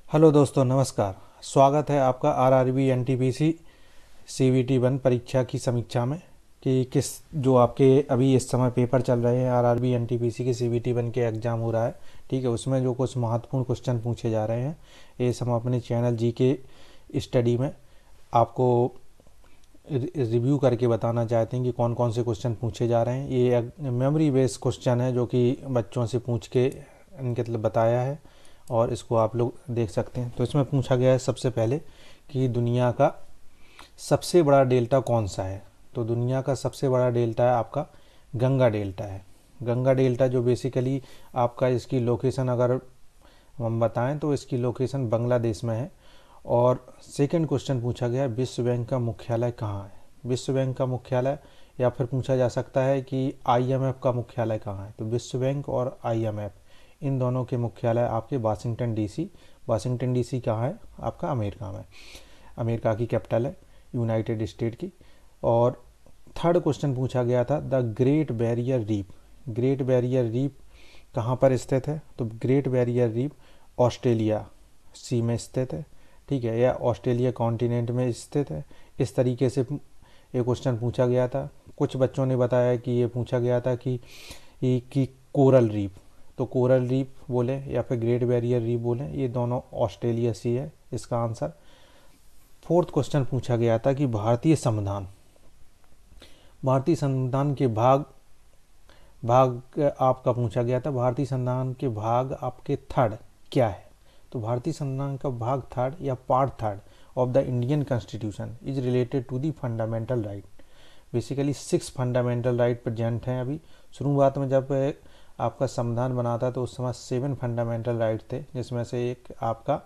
Hello दोस्तों, नमस्कार। स्वागत है आपका आरआरबी एनटीपीसी सीवीटी 1 परीक्षा की समीक्षा में कि किस जो आपके अभी इस समय पेपर चल रहे हैं आरआरबी एनटीपीसी के सीवीटी 1 के एग्ज़ाम हो रहा है। ठीक है, उसमें जो कुछ महत्वपूर्ण क्वेश्चन पूछे जा रहे हैं ये सब हम अपने चैनल जी के स्टडी में आपको रिव्यू करके बताना चाहते हैं कि कौन कौन से क्वेश्चन पूछे जा रहे हैं। ये मेमोरी बेस्ड क्वेश्चन है जो कि बच्चों से पूछ के इनके मतलब बताया है और इसको आप लोग देख सकते हैं। तो इसमें पूछा गया है सबसे पहले कि दुनिया का सबसे बड़ा डेल्टा कौन सा है। तो दुनिया का सबसे बड़ा डेल्टा है आपका गंगा डेल्टा है। गंगा डेल्टा जो बेसिकली आपका इसकी लोकेशन अगर हम बताएं तो इसकी लोकेशन बांग्लादेश में है। और सेकंड क्वेश्चन पूछा गया है विश्व बैंक का मुख्यालय कहाँ है। विश्व बैंक का मुख्यालय या फिर पूछा जा सकता है कि आईएमएफ का मुख्यालय कहाँ है। तो विश्व बैंक और आईएमएफ इन दोनों के मुख्यालय आपके वाशिंगटन डीसी। वाशिंगटन डीसी कहाँ है आपका अमेरिका में। अमेरिका की कैपिटल है यूनाइटेड स्टेट की। और थर्ड क्वेश्चन पूछा गया था the Great Barrier Reef. Great Barrier Reef कहाँ पर स्थित है। तो Great Barrier Reef Australia sea में स्थित है। ठीक है, या ऑस्ट्रेलिया कॉन्टिनेंट में स्थित है। इस तरीके से ये क्वेश्चन पूछा गया था। कुछ बच्चों ने बताया कि ये पूछा गया था कि कोरल रीफ। तो कोरल रीफ बोले या फिर ग्रेट बैरियर रीफ बोले, ये दोनों ऑस्ट्रेलिया सी है इसका आंसर। फोर्थ क्वेश्चन पूछा गया था कि भारतीय संविधान के भाग भाग आपका पूछा गया था भारतीय संविधान के भाग आपके थर्ड क्या है। तो भारतीय संविधान का भाग थर्ड या part third of the Indian Constitution is related to the fundamental right. Basically 6 fundamental right present हैं। अभी शुरुआत में जब आपका संविधान बना था तो उस समय 7 फंडामेंटल राइट थे, जिसमें से एक आपका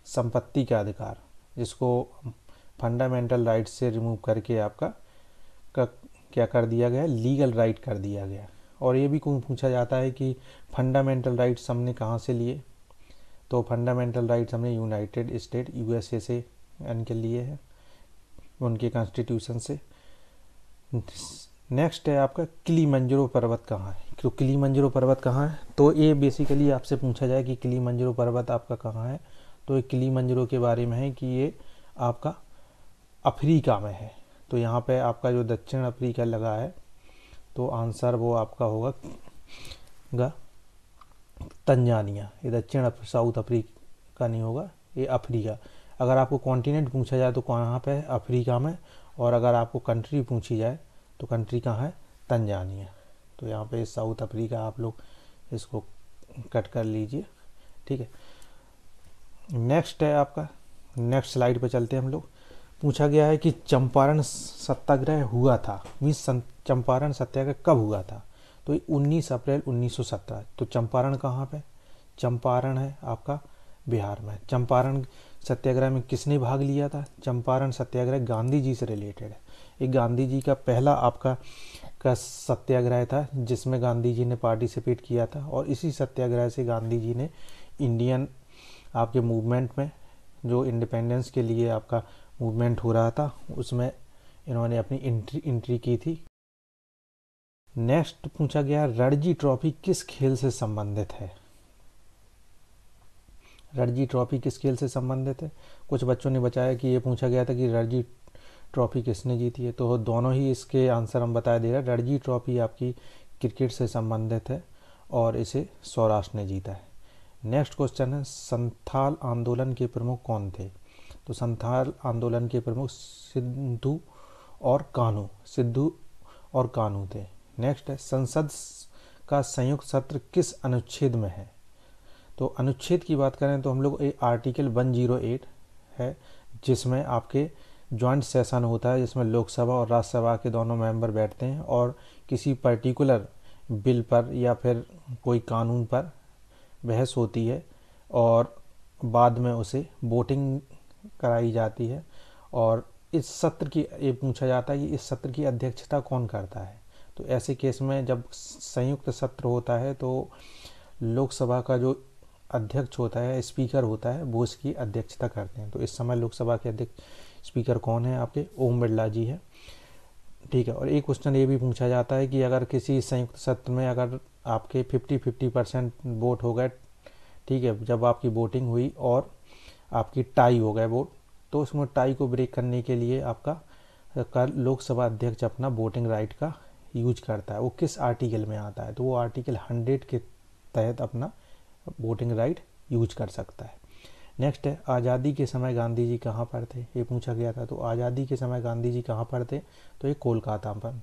संपत्ति का अधिकार, जिसको फंडामेंटल राइट से रिमूव करके आपका क्या कर दिया गया, लीगल राइट कर दिया गया। और ये भी पूछा जाता है कि फंडामेंटल राइट्स हमने कहाँ से लिए। तो फंडामेंटल राइट्स हमने यूनाइटेड स्टेट यूएसए से इनके लिए है, उनके कॉन्स्टिट्यूशन से। नेक्स्ट है आपका किलिमंजारो पर्वत कहाँ है। तो किलिमंजारो पर्वत कहाँ है, तो ये बेसिकली आपसे पूछा जाए कि किलिमंजारो पर्वत आपका कहाँ है। तो ये किलिमंजारो के बारे में है कि ये आपका अफ्रीका में है। तो यहाँ पे आपका जो दक्षिण अफ्रीका लगा है, तो आंसर वो आपका होगा तंजानिया। ये दक्षिण साउथ अफ्रीका नहीं होगा, ये अफ्रीका। अगर आपको कॉन्टिनेंट पूछा जाए तो कहाँ पे है, अफ्रीका में। और अगर आपको कंट्री पूछी जाए तो कंट्री कहाँ है, तंजानिया। तो यहाँ पे साउथ अफ्रीका आप लोग इसको कट कर लीजिए। ठीक है, नेक्स्ट है आपका, नेक्स्ट स्लाइड पे चलते हैं हम लोग। पूछा गया है कि चंपारण सत्याग्रह हुआ था, मीन्स चंपारण सत्याग्रह कब हुआ था। तो 19 अप्रैल 1917। तो चंपारण कहाँ पे, चंपारण है आपका बिहार में। चंपारण सत्याग्रह में किसने भाग लिया था। चंपारण सत्याग्रह गांधी जी से रिलेटेड है। ये गांधी जी का पहला आपका सत्याग्रह था जिसमें गांधी जी ने पार्टिसिपेट किया था। और इसी सत्याग्रह से गांधी जी ने इंडियन आपके मूवमेंट में, जो इंडिपेंडेंस के लिए आपका मूवमेंट हो रहा था, उसमें इन्होंने अपनी एंट्री की थी। नेक्स्ट पूछा गया रणजी ट्रॉफी किस खेल से संबंधित है। रणजी ट्रॉफी किस खेल से संबंधित है। कुछ बच्चों ने बताया कि ये पूछा गया था कि रणजी ट्रॉफी किसने जीती है। तो दोनों ही इसके आंसर हम बता दे रहे हैं। रणजी ट्रॉफी आपकी क्रिकेट से संबंधित है और इसे सौराष्ट्र ने जीता है। नेक्स्ट क्वेश्चन है संथाल आंदोलन के प्रमुख कौन थे। तो संथाल आंदोलन के प्रमुख सिद्धू और कानू थे। नेक्स्ट है संसद का संयुक्त सत्र किस अनुच्छेद में है। तो अनुच्छेद की बात करें तो हम लोग आर्टिकल 108 है, जिसमें आपके जॉइंट सेशन होता है, जिसमें लोकसभा और राज्यसभा के दोनों मेंबर बैठते हैं और किसी पर्टिकुलर बिल पर या फिर कोई कानून पर बहस होती है और बाद में उसे वोटिंग कराई जाती है। और इस सत्र की ये पूछा जाता है कि इस सत्र की अध्यक्षता कौन करता है। तो ऐसे केस में जब संयुक्त सत्र होता है तो लोकसभा का जो अध्यक्ष होता है, स्पीकर होता है, वो इसकी अध्यक्षता करते हैं। तो इस समय लोकसभा के अध्यक्ष स्पीकर कौन है, आपके ओम बिरला जी है। ठीक है, और एक क्वेश्चन ये भी पूछा जाता है कि अगर किसी संयुक्त सत्र में अगर आपके 50-50% वोट हो गए, ठीक है, जब आपकी वोटिंग हुई और आपकी टाई हो गए वोट, तो उसमें टाई को ब्रेक करने के लिए आपका लोकसभा अध्यक्ष अपना वोटिंग राइट का यूज करता है। वो किस आर्टिकल में आता है, तो वो आर्टिकल 100 के तहत अपना वोटिंग राइट यूज कर सकता है। नेक्स्ट है, आज़ादी के समय गांधी जी कहाँ पर थे, ये पूछा गया था। तो आज़ादी के समय गांधी जी कहाँ पर थे, तो ये कोलकाता पर,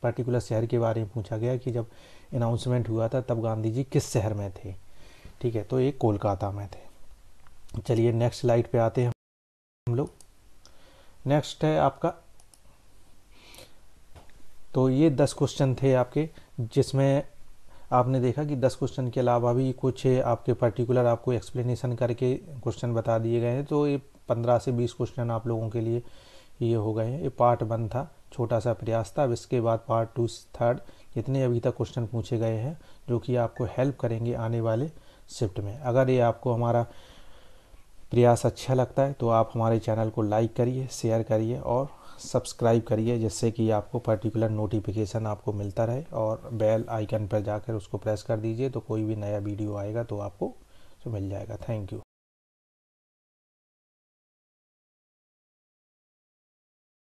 पर्टिकुलर शहर के बारे में पूछा गया कि जब अनाउंसमेंट हुआ था तब गांधी जी किस शहर में थे। ठीक है, तो ये कोलकाता में थे। चलिए नेक्स्ट स्लाइड पे आते हैं हम लोग। नेक्स्ट है आपका, तो ये 10 क्वेश्चन थे आपके, जिसमें आपने देखा कि 10 क्वेश्चन के अलावा भी कुछ आपके पर्टिकुलर आपको एक्सप्लेनेशन करके क्वेश्चन बता दिए गए हैं। तो ये 15 से 20 क्वेश्चन आप लोगों के लिए ये हो गए हैं। ये पार्ट 1 था, छोटा सा प्रयास था। अब इसके बाद पार्ट 2 थर्ड जितने अभी तक क्वेश्चन पूछे गए हैं जो कि आपको हेल्प करेंगे आने वाले शिफ्ट में। अगर ये आपको हमारा प्रयास अच्छा लगता है तो आप हमारे चैनल को लाइक करिए, शेयर करिए और सब्सक्राइब करिए, जिससे कि आपको पर्टिकुलर नोटिफिकेशन आपको मिलता रहे, और बेल आइकन पर जाकर उसको प्रेस कर दीजिए, तो कोई भी नया वीडियो आएगा तो आपको तो मिल जाएगा। Thank you.